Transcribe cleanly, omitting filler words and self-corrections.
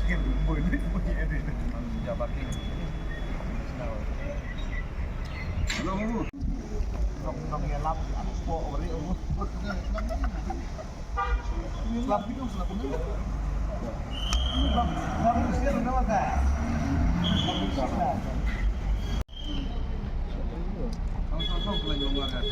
skill boy ini ini. Ya parking. Halo Bu. Nong ngelap po ori Bu. Selap itu selap ini. Bang, bang sih nama kan? Sama-sama pelajaran olahraga.